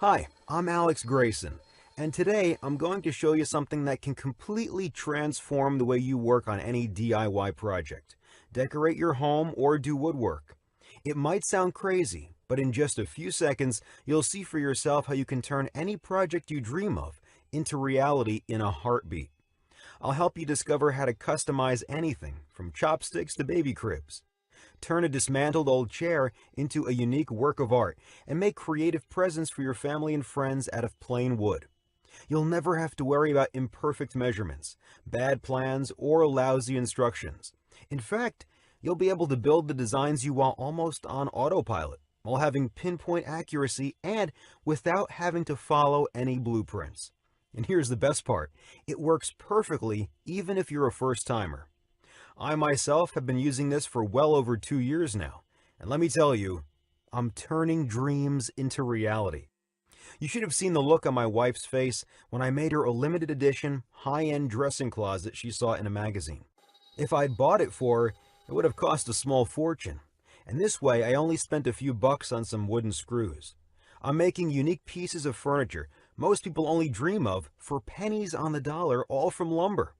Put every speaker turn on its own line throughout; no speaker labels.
Hi, I'm Alex Grayson, and today I'm going to show you something that can completely transform the way you work on any DIY project. Decorate your home or do woodwork. It might sound crazy, but in just a few seconds, you'll see for yourself how you can turn any project you dream of into reality in a heartbeat. I'll help you discover how to customize anything from chopsticks to baby cribs. Turn a dismantled old chair into a unique work of art and make creative presents for your family and friends out of plain wood. You'll never have to worry about imperfect measurements, bad plans, or lousy instructions. In fact, you'll be able to build the designs you want almost on autopilot, while having pinpoint accuracy and without having to follow any blueprints. And here's the best part, it works perfectly even if you're a first-timer. I myself have been using this for well over 2 years now, and let me tell you, I'm turning dreams into reality. You should have seen the look on my wife's face when I made her a limited edition, high-end dressing closet she saw in a magazine. If I'd bought it for her, it would have cost a small fortune, and this way I only spent a few bucks on some wooden screws. I'm making unique pieces of furniture most people only dream of for pennies on the dollar, all from lumber.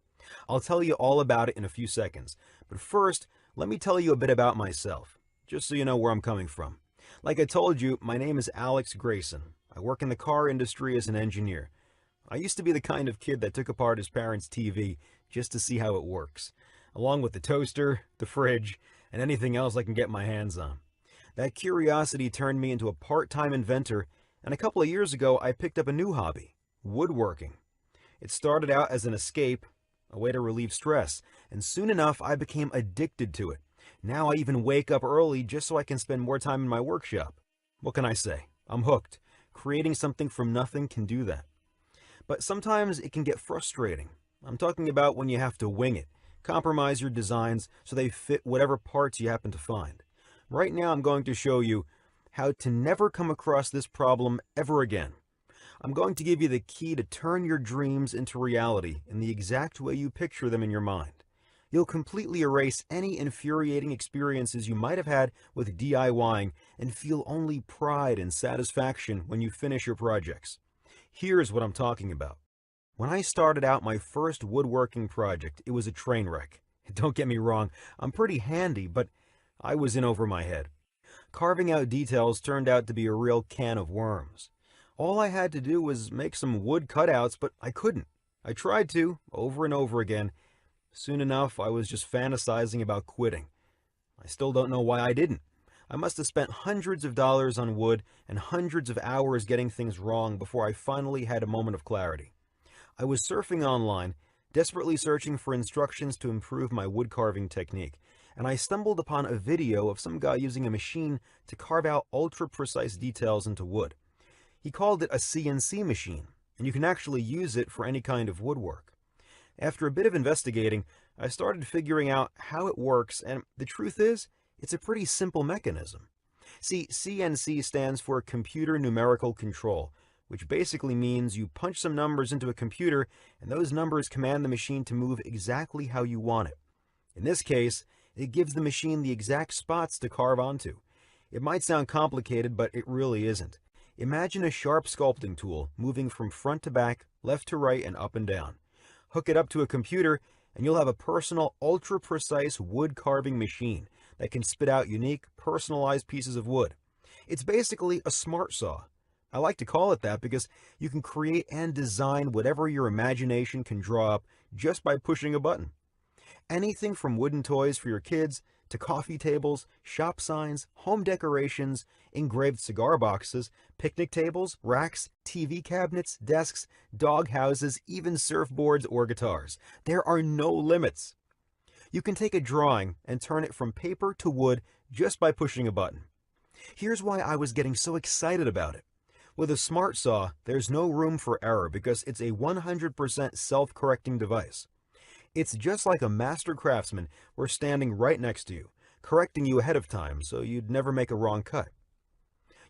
I'll tell you all about it in a few seconds, but first, let me tell you a bit about myself, just so you know where I'm coming from. Like I told you, my name is Alex Grayson. I work in the car industry as an engineer. I used to be the kind of kid that took apart his parents' TV just to see how it works, along with the toaster, the fridge, and anything else I can get my hands on. That curiosity turned me into a part-time inventor, and a couple of years ago I picked up a new hobby, woodworking. It started out as an escape, a way to relieve stress, and soon enough I became addicted to it. Now I even wake up early just so I can spend more time in my workshop. What can I say? I'm hooked. Creating something from nothing can do that. But sometimes it can get frustrating. I'm talking about when you have to wing it, compromise your designs so they fit whatever parts you happen to find. Right now I'm going to show you how to never come across this problem ever again. I'm going to give you the key to turn your dreams into reality in the exact way you picture them in your mind. You'll completely erase any infuriating experiences you might have had with DIYing and feel only pride and satisfaction when you finish your projects. Here's what I'm talking about. When I started out my first woodworking project, it was a train wreck. Don't get me wrong, I'm pretty handy, but I was in over my head. Carving out details turned out to be a real can of worms. All I had to do was make some wood cutouts, but I couldn't. I tried to, over and over again. Soon enough, I was just fantasizing about quitting. I still don't know why I didn't. I must have spent hundreds of dollars on wood and hundreds of hours getting things wrong before I finally had a moment of clarity. I was surfing online, desperately searching for instructions to improve my wood carving technique, and I stumbled upon a video of some guy using a machine to carve out ultra-precise details into wood. He called it a CNC machine, and you can actually use it for any kind of woodwork. After a bit of investigating, I started figuring out how it works, and the truth is, it's a pretty simple mechanism. See, CNC stands for Computer Numerical Control, which basically means you punch some numbers into a computer, and those numbers command the machine to move exactly how you want it. In this case, it gives the machine the exact spots to carve onto. It might sound complicated, but it really isn't. Imagine a sharp sculpting tool moving from front to back, left to right, and up and down. Hook it up to a computer, and you'll have a personal, ultra-precise wood carving machine that can spit out unique, personalized pieces of wood. It's basically a smart saw. I like to call it that because you can create and design whatever your imagination can draw up just by pushing a button. Anything from wooden toys for your kids to coffee tables, shop signs, home decorations, engraved cigar boxes, picnic tables, racks, TV cabinets, desks, dog houses, even surfboards or guitars. There are no limits. You can take a drawing and turn it from paper to wood just by pushing a button. Here's why I was getting so excited about it. With a smart saw, there's no room for error because it's a 100% self-correcting device. It's just like a master craftsman were standing right next to you, correcting you ahead of time so you'd never make a wrong cut.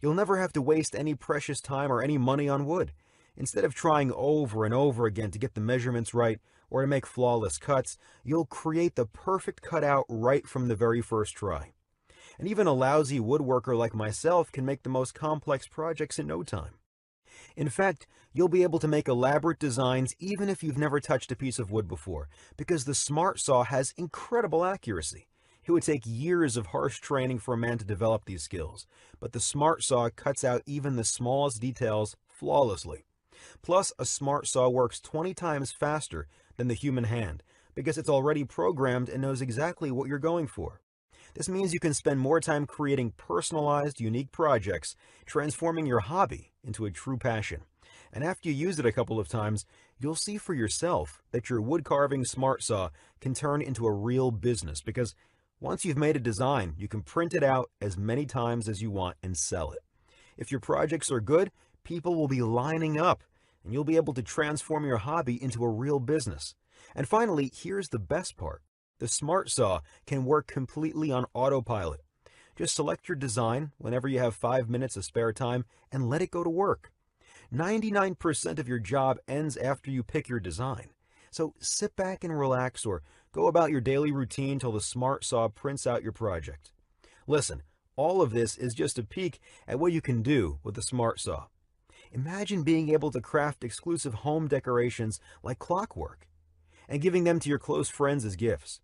You'll never have to waste any precious time or any money on wood. Instead of trying over and over again to get the measurements right or to make flawless cuts, you'll create the perfect cutout right from the very first try. And even a lousy woodworker like myself can make the most complex projects in no time. In fact, you'll be able to make elaborate designs even if you've never touched a piece of wood before, because the Smart Saw has incredible accuracy. It would take years of harsh training for a man to develop these skills, but the Smart Saw cuts out even the smallest details flawlessly. Plus, a Smart Saw works 20 times faster than the human hand, because it's already programmed and knows exactly what you're going for. This means you can spend more time creating personalized, unique projects, transforming your hobby into a true passion. And after you use it a couple of times, you'll see for yourself that your wood carving Smart Saw can turn into a real business, because once you've made a design, you can print it out as many times as you want and sell it. If your projects are good, people will be lining up, and you'll be able to transform your hobby into a real business. And finally, here's the best part. The Smart Saw can work completely on autopilot. Just select your design whenever you have 5 minutes of spare time and let it go to work. 99% of your job ends after you pick your design. So sit back and relax, or go about your daily routine till the Smart Saw prints out your project. Listen, all of this is just a peek at what you can do with the Smart Saw. Imagine being able to craft exclusive home decorations like clockwork and giving them to your close friends as gifts.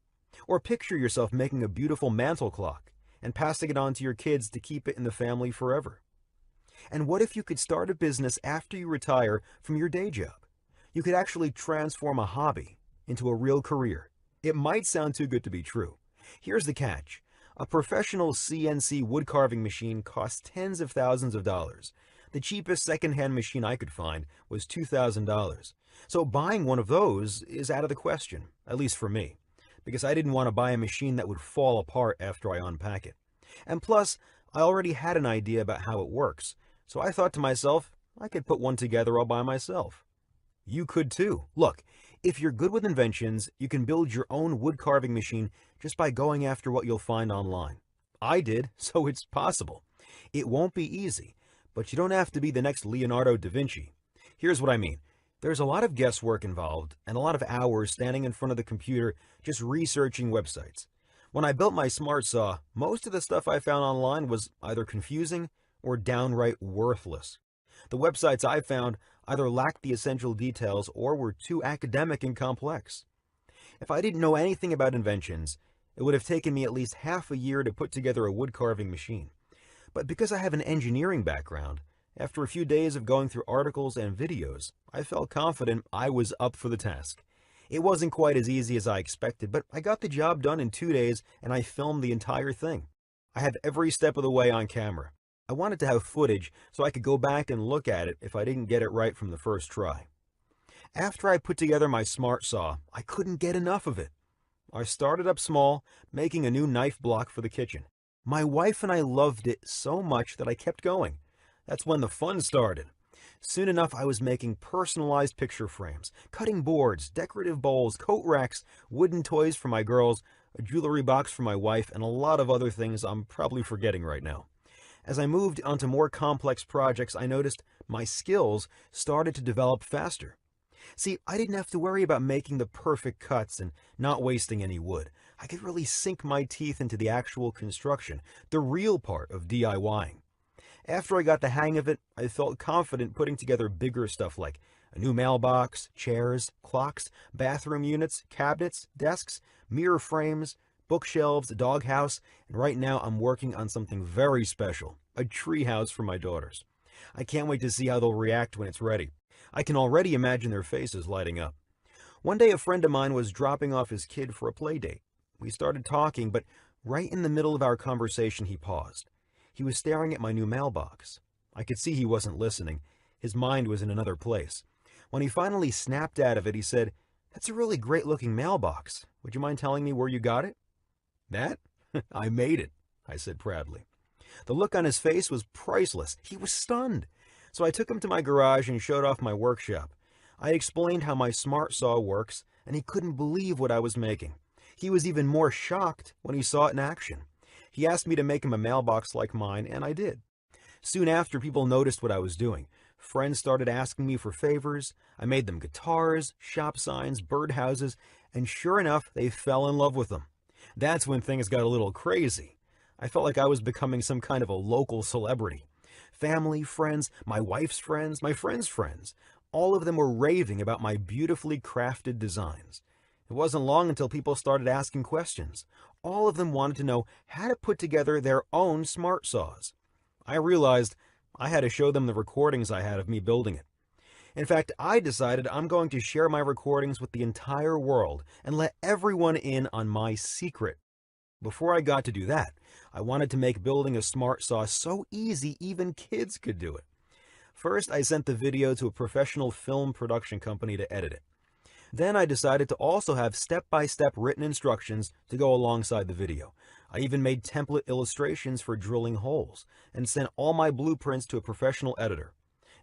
Or picture yourself making a beautiful mantle clock and passing it on to your kids to keep it in the family forever. And what if you could start a business after you retire from your day job? You could actually transform a hobby into a real career. It might sound too good to be true. Here's the catch. A professional CNC wood carving machine costs tens of thousands of dollars. The cheapest second-hand machine I could find was $2,000. So buying one of those is out of the question, at least for me, because I didn't want to buy a machine that would fall apart after I unpack it. And plus, I already had an idea about how it works, so I thought to myself, I could put one together all by myself. You could too. Look, if you're good with inventions, you can build your own wood carving machine just by going after what you'll find online. I did, so it's possible. It won't be easy, but you don't have to be the next Leonardo da Vinci. Here's what I mean. There's a lot of guesswork involved and a lot of hours standing in front of the computer just researching websites. When I built my Smart Saw, most of the stuff I found online was either confusing or downright worthless. The websites I found either lacked the essential details or were too academic and complex. If I didn't know anything about inventions, it would have taken me at least half a year to put together a wood carving machine. But because I have an engineering background, after a few days of going through articles and videos, I felt confident I was up for the task. It wasn't quite as easy as I expected, but I got the job done in 2 days and I filmed the entire thing. I have every step of the way on camera. I wanted to have footage so I could go back and look at it if I didn't get it right from the first try. After I put together my Smart Saw, I couldn't get enough of it. I started up small, making a new knife block for the kitchen. My wife and I loved it so much that I kept going. That's when the fun started. Soon enough, I was making personalized picture frames, cutting boards, decorative bowls, coat racks, wooden toys for my girls, a jewelry box for my wife, and a lot of other things I'm probably forgetting right now. As I moved onto more complex projects, I noticed my skills started to develop faster. See, I didn't have to worry about making the perfect cuts and not wasting any wood. I could really sink my teeth into the actual construction, the real part of DIYing. After I got the hang of it, I felt confident putting together bigger stuff like a new mailbox, chairs, clocks, bathroom units, cabinets, desks, mirror frames, bookshelves, a doghouse, and right now I'm working on something very special, a tree house for my daughters. I can't wait to see how they'll react when it's ready. I can already imagine their faces lighting up. One day a friend of mine was dropping off his kid for a play date. We started talking, but right in the middle of our conversation he paused. He was staring at my new mailbox. I could see he wasn't listening. His mind was in another place. When he finally snapped out of it, he said, "That's a really great-looking mailbox. Would you mind telling me where you got it?" "That? I made it," I said proudly. The look on his face was priceless. He was stunned. So I took him to my garage and showed off my workshop. I explained how my Smart Saw works, and he couldn't believe what I was making. He was even more shocked when he saw it in action. He asked me to make him a mailbox like mine, and I did. Soon after, people noticed what I was doing. Friends started asking me for favors. I made them guitars, shop signs, birdhouses, and sure enough, they fell in love with them. That's when things got a little crazy. I felt like I was becoming some kind of a local celebrity. Family, friends, my wife's friends, my friends' friends. All of them were raving about my beautifully crafted designs. It wasn't long until people started asking questions. All of them wanted to know how to put together their own smart saws. I realized I had to show them the recordings I had of me building it. In fact, I decided I'm going to share my recordings with the entire world and let everyone in on my secret. Before I got to do that, I wanted to make building a smart saw so easy even kids could do it. First, I sent the video to a professional film production company to edit it. Then I decided to also have step-by-step written instructions to go alongside the video. I even made template illustrations for drilling holes and sent all my blueprints to a professional editor.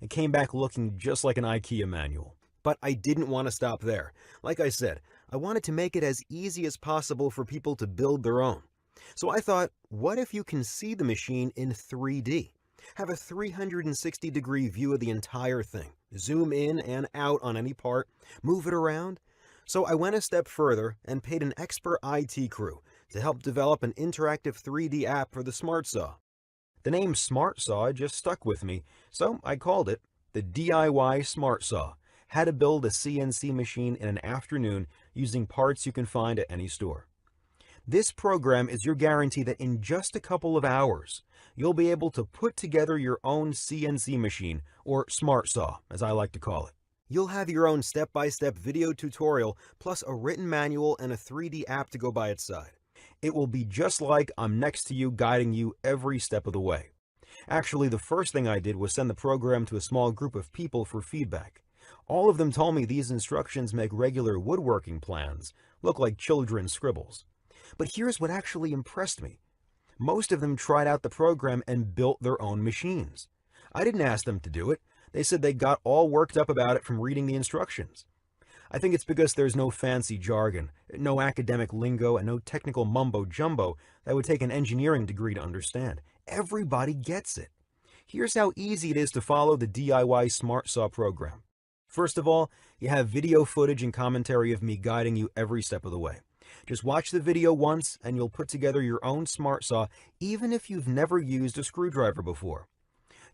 It came back looking just like an IKEA manual. But I didn't want to stop there. Like I said, I wanted to make it as easy as possible for people to build their own. So I thought, what if you can see the machine in 3D? Have a 360-degree view of the entire thing. Zoom in and out on any part, move it around. So I went a step further and paid an expert IT crew to help develop an interactive 3D app for the Smart Saw. The name Smart Saw just stuck with me, so I called it the DIY Smart Saw. How to build a CNC machine in an afternoon using parts you can find at any store. This program is your guarantee that in just a couple of hours, you'll be able to put together your own CNC machine, or Smart Saw, as I like to call it. You'll have your own step-by-step video tutorial, plus a written manual and a 3D app to go by its side. It will be just like I'm next to you, guiding you every step of the way. Actually, the first thing I did was send the program to a small group of people for feedback. All of them told me these instructions make regular woodworking plans look like children's scribbles. But here's what actually impressed me. Most of them tried out the program and built their own machines. I didn't ask them to do it. They said they got all worked up about it from reading the instructions. I think it's because there's no fancy jargon, no academic lingo, and no technical mumbo-jumbo that would take an engineering degree to understand. Everybody gets it. Here's how easy it is to follow the DIY Smart Saw program. First of all, you have video footage and commentary of me guiding you every step of the way. Just watch the video once and you'll put together your own Smart Saw even if you've never used a screwdriver before.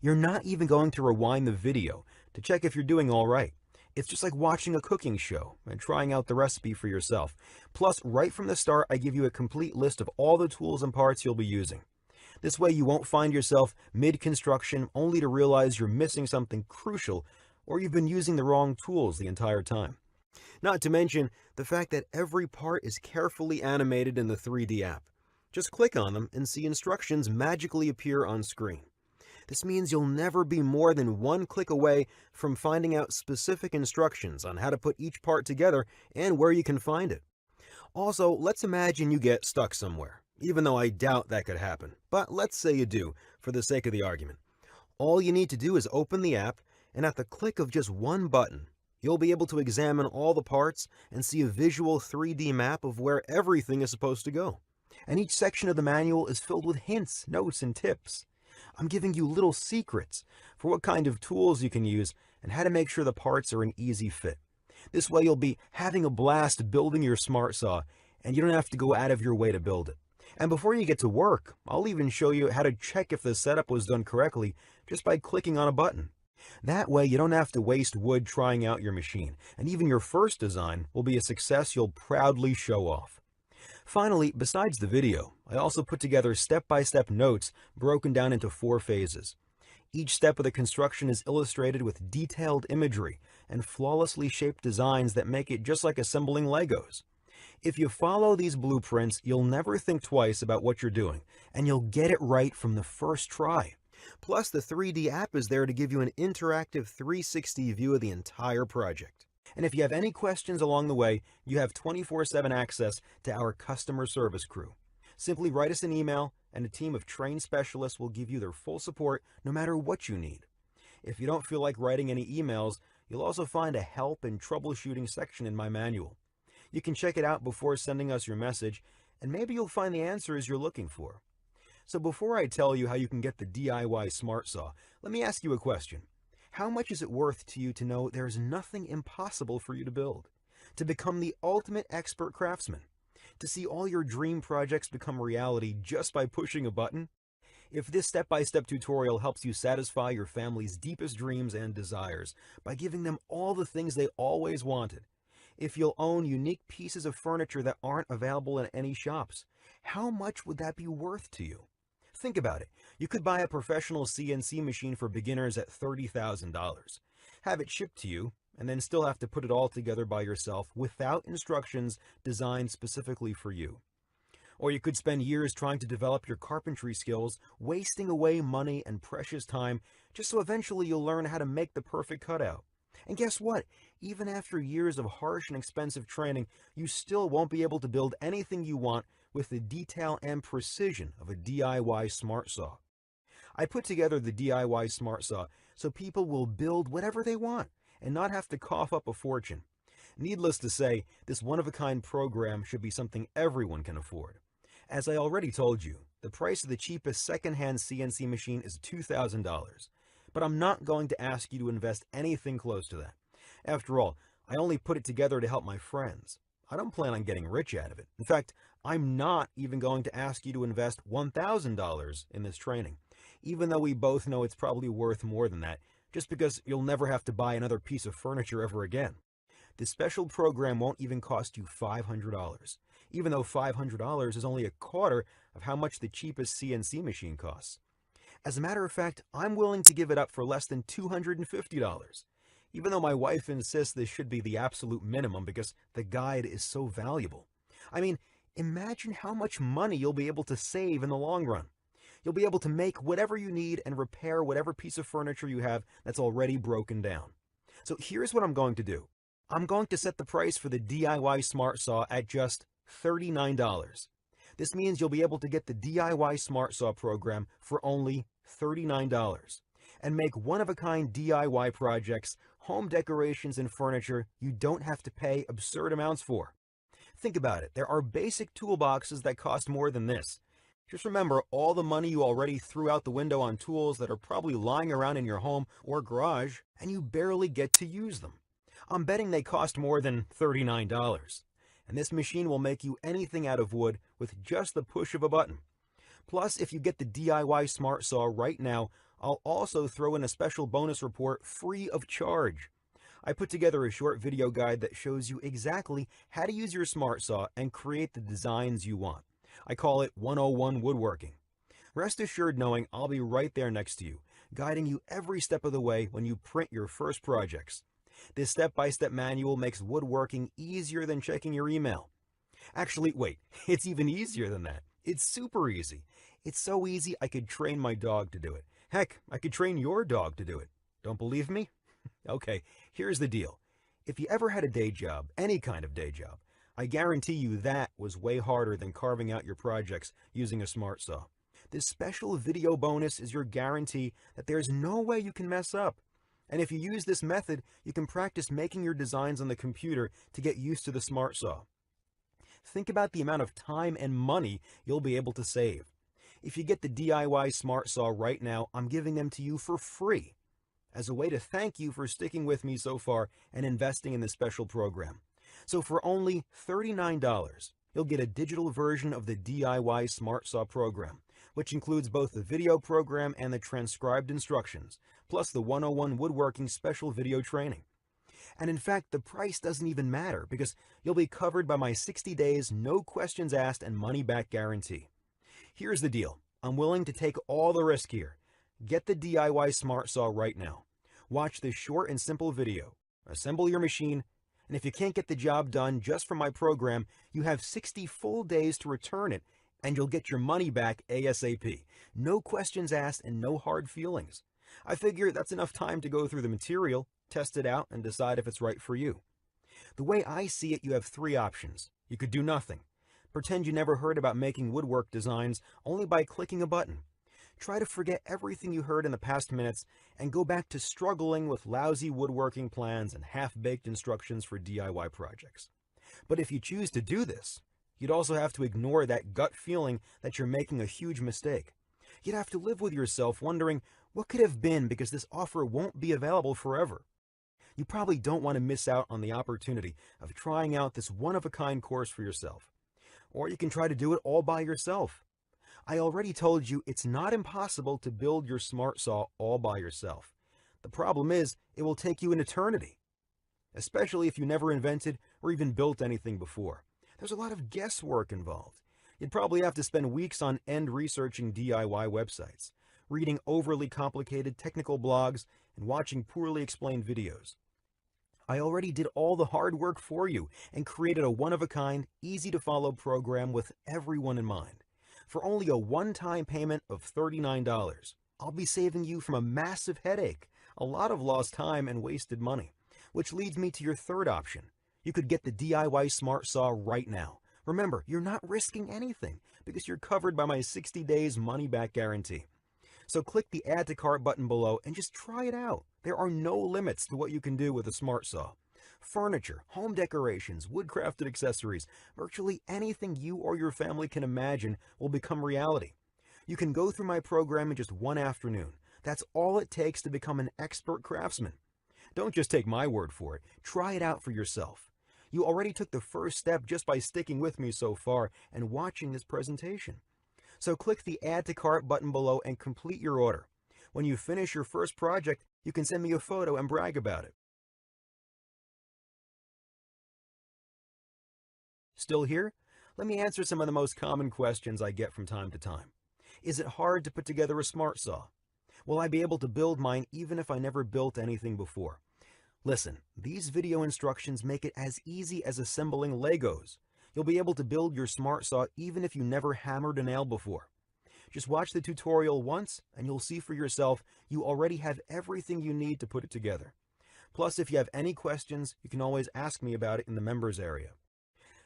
You're not even going to rewind the video to check if you're doing all right. It's just like watching a cooking show and trying out the recipe for yourself. Plus, right from the start, I give you a complete list of all the tools and parts you'll be using. This way you won't find yourself mid-construction only to realize you're missing something crucial or you've been using the wrong tools the entire time. Not to mention the fact that every part is carefully animated in the 3D app. Just click on them and see instructions magically appear on screen. This means you'll never be more than one click away from finding out specific instructions on how to put each part together and where you can find it. Also, let's imagine you get stuck somewhere, even though I doubt that could happen. But let's say you do, for the sake of the argument. All you need to do is open the app, and at the click of just one button, you'll be able to examine all the parts and see a visual 3D map of where everything is supposed to go. And each section of the manual is filled with hints, notes, and tips. I'm giving you little secrets for what kind of tools you can use and how to make sure the parts are an easy fit. This way you'll be having a blast building your Smart Saw, and you don't have to go out of your way to build it. And before you get to work, I'll even show you how to check if the setup was done correctly just by clicking on a button. That way you don't have to waste wood trying out your machine, and even your first design will be a success you'll proudly show off. Finally, besides the video, I also put together step-by-step notes broken down into 4 phases. Each step of the construction is illustrated with detailed imagery and flawlessly shaped designs that make it just like assembling Legos. If you follow these blueprints, you'll never think twice about what you're doing, and you'll get it right from the first try. Plus, the 3D app is there to give you an interactive 360 view of the entire project. And if you have any questions along the way, you have 24/7 access to our customer service crew. Simply write us an email, and a team of trained specialists will give you their full support no matter what you need. If you don't feel like writing any emails, you'll also find a help and troubleshooting section in my manual. You can check it out before sending us your message, and maybe you'll find the answers you're looking for. So before I tell you how you can get the DIY Smart Saw, let me ask you a question. How much is it worth to you to know there's nothing impossible for you to build? To become the ultimate expert craftsman? To see all your dream projects become reality just by pushing a button? If this step-by-step tutorial helps you satisfy your family's deepest dreams and desires by giving them all the things they always wanted, if you'll own unique pieces of furniture that aren't available in any shops, how much would that be worth to you? Think about it. You could buy a professional CNC machine for beginners at $30,000, have it shipped to you, and then still have to put it all together by yourself without instructions designed specifically for you. Or you could spend years trying to develop your carpentry skills, wasting away money and precious time just so eventually you'll learn how to make the perfect cutout. And guess what? Even after years of harsh and expensive training, you still won't be able to build anything you want with the detail and precision of a DIY smart saw. I put together the DIY smart saw so people will build whatever they want and not have to cough up a fortune. Needless to say, this one-of-a-kind program should be something everyone can afford. As I already told you, the price of the cheapest second-hand CNC machine is $2,000, but I'm not going to ask you to invest anything close to that. After all, I only put it together to help my friends. I don't plan on getting rich out of it. In fact, I'm not even going to ask you to invest $1,000 in this training, even though we both know it's probably worth more than that, just because you'll never have to buy another piece of furniture ever again. This special program won't even cost you $500, even though $500 is only a quarter of how much the cheapest CNC machine costs. As a matter of fact, I'm willing to give it up for less than $250, even though my wife insists this should be the absolute minimum because the guide is so valuable. I mean, imagine how much money you'll be able to save in the long run. You'll be able to make whatever you need and repair whatever piece of furniture you have that's already broken down. So here's what I'm going to do. I'm going to set the price for the DIY Smart Saw at just $39. This means you'll be able to get the DIY Smart Saw program for only $39 and make one-of-a-kind DIY projects, home decorations, and furniture you don't have to pay absurd amounts for. Think about it. There are basic toolboxes that cost more than this. Just remember all the money you already threw out the window on tools that are probably lying around in your home or garage, and you barely get to use them. I'm betting they cost more than $39. And this machine will make you anything out of wood with just the push of a button. Plus, if you get the DIY Smart Saw right now, I'll also throw in a special bonus report free of charge. I put together a short video guide that shows you exactly how to use your Smart Saw and create the designs you want. I call it 101 Woodworking. Rest assured knowing I'll be right there next to you, guiding you every step of the way when you print your first projects. This step-by-step manual makes woodworking easier than checking your email. Actually, wait, it's even easier than that. It's super easy. It's so easy I could train my dog to do it. Heck, I could train your dog to do it. Don't believe me? Okay, here's the deal. If you ever had a day job, any kind of day job, I guarantee you that was way harder than carving out your projects using a smart saw. This special video bonus is your guarantee that there's no way you can mess up. And if you use this method, you can practice making your designs on the computer to get used to the smart saw. Think about the amount of time and money you'll be able to save. If you get the DIY Smart Saw right now, I'm giving them to you for free as a way to thank you for sticking with me so far and investing in this special program. So for only $39, you'll get a digital version of the DIY Smart Saw program, which includes both the video program and the transcribed instructions, plus the 101 Woodworking special video training. And in fact, the price doesn't even matter because you'll be covered by my 60 days, no questions asked, and money-back guarantee. Here's the deal. I'm willing to take all the risk here. Get the DIY Smart Saw right now. Watch this short and simple video. Assemble your machine, and if you can't get the job done just from my program, you have 60 full days to return it, and you'll get your money back ASAP. No questions asked and no hard feelings. I figure that's enough time to go through the material, test it out, and decide if it's right for you. The way I see it, you have three options. You could do nothing. Pretend you never heard about making woodwork designs only by clicking a button. Try to forget everything you heard in the past minutes and go back to struggling with lousy woodworking plans and half-baked instructions for DIY projects. But if you choose to do this, you'd also have to ignore that gut feeling that you're making a huge mistake. You'd have to live with yourself wondering what could have been because this offer won't be available forever. You probably don't want to miss out on the opportunity of trying out this one-of-a-kind course for yourself. Or you can try to do it all by yourself. I already told you it's not impossible to build your smart saw all by yourself. The problem is, it will take you an eternity, especially if you never invented or even built anything before. There's a lot of guesswork involved. You'd probably have to spend weeks on end researching DIY websites, reading overly complicated technical blogs, and watching poorly explained videos. I already did all the hard work for you and created a one-of-a-kind, easy-to-follow program with everyone in mind. For only a one-time payment of $39, I'll be saving you from a massive headache, a lot of lost time and wasted money. Which leads me to your third option. You could get the DIY Smart Saw right now. Remember, you're not risking anything because you're covered by my 60 days money-back guarantee. So click the Add to Cart button below and just try it out. There are no limits to what you can do with a smart saw. Furniture, home decorations, wood-crafted accessories, virtually anything you or your family can imagine will become reality. You can go through my program in just one afternoon. That's all it takes to become an expert craftsman. Don't just take my word for it. Try it out for yourself. You already took the first step just by sticking with me so far and watching this presentation. So click the Add to Cart button below and complete your order. When you finish your first project, you can send me a photo and brag about it. Still here? Let me answer some of the most common questions I get from time to time. Is it hard to put together a smart saw? Will I be able to build mine even if I never built anything before? Listen, these video instructions make it as easy as assembling Legos. You'll be able to build your smart saw even if you never hammered a nail before. Just watch the tutorial once and you'll see for yourself you already have everything you need to put it together. Plus, if you have any questions, you can always ask me about it in the members area.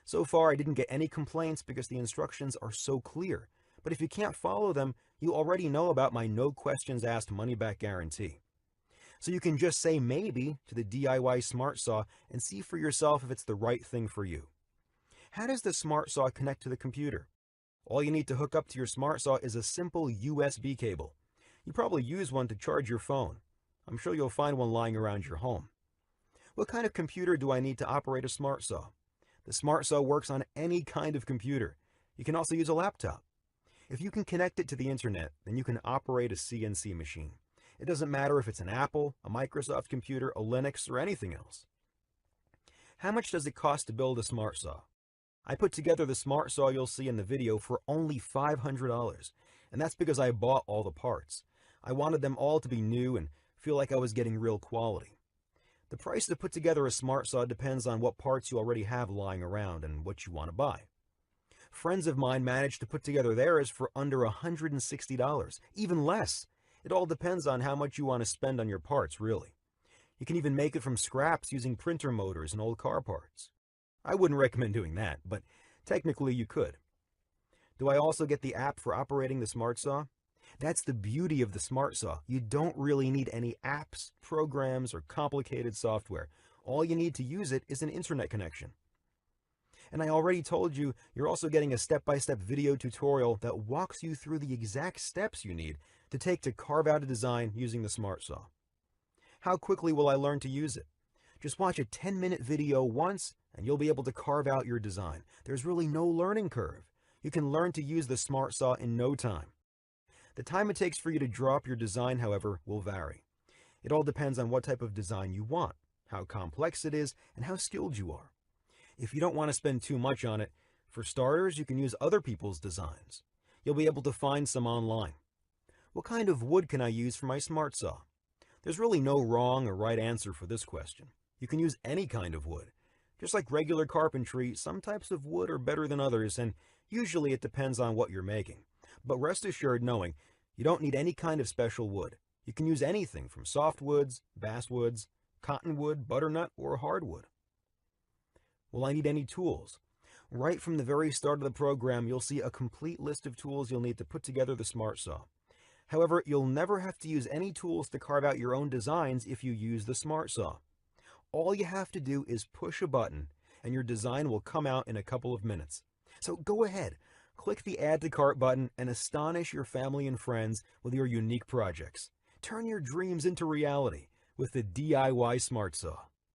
So far, I didn't get any complaints because the instructions are so clear. But if you can't follow them, you already know about my no questions asked money-back guarantee. So you can just say maybe to the DIY Smart Saw and see for yourself if it's the right thing for you. How does the Smart Saw connect to the computer? All you need to hook up to your Smart Saw is a simple USB cable. You probably use one to charge your phone. I'm sure you'll find one lying around your home. What kind of computer do I need to operate a Smart Saw? The Smart Saw works on any kind of computer. You can also use a laptop. If you can connect it to the internet, then you can operate a CNC machine. It doesn't matter if it's an Apple, a Microsoft computer, a Linux, or anything else. How much does it cost to build a smart saw? I put together the smart saw you'll see in the video for only $500, and that's because I bought all the parts. I wanted them all to be new and feel like I was getting real quality. The price to put together a smart saw depends on what parts you already have lying around and what you want to buy. Friends of mine managed to put together theirs for under $160, even less. It all depends on how much you want to spend on your parts, really. You can even make it from scraps using printer motors and old car parts. I wouldn't recommend doing that, but technically you could. Do I also get the app for operating the smart saw? That's the beauty of the smart saw. You don't really need any apps, programs, or complicated software. All you need to use it is an internet connection. And I already told you, you're also getting a step-by-step video tutorial that walks you through the exact steps you need to take to carve out a design using the smart saw. How quickly will I learn to use it? Just watch a 10-minute video once and you'll be able to carve out your design. There's really no learning curve. You can learn to use the smart saw in no time. The time it takes for you to draw up your design, however, will vary. It all depends on what type of design you want, how complex it is, and how skilled you are. If you don't want to spend too much on it, for starters, you can use other people's designs. You'll be able to find some online. What kind of wood can I use for my smart saw? There's really no wrong or right answer for this question. You can use any kind of wood. Just like regular carpentry, some types of wood are better than others, and usually it depends on what you're making. But rest assured knowing you don't need any kind of special wood. You can use anything from softwoods, basswoods, cottonwood, butternut, or hardwood. Will I need any tools? Right from the very start of the program, you'll see a complete list of tools you'll need to put together the smart saw. However, you'll never have to use any tools to carve out your own designs if you use the smart saw. All you have to do is push a button, and your design will come out in a couple of minutes. So go ahead, click the Add to Cart button and astonish your family and friends with your unique projects. Turn your dreams into reality with the DIY Smart Saw.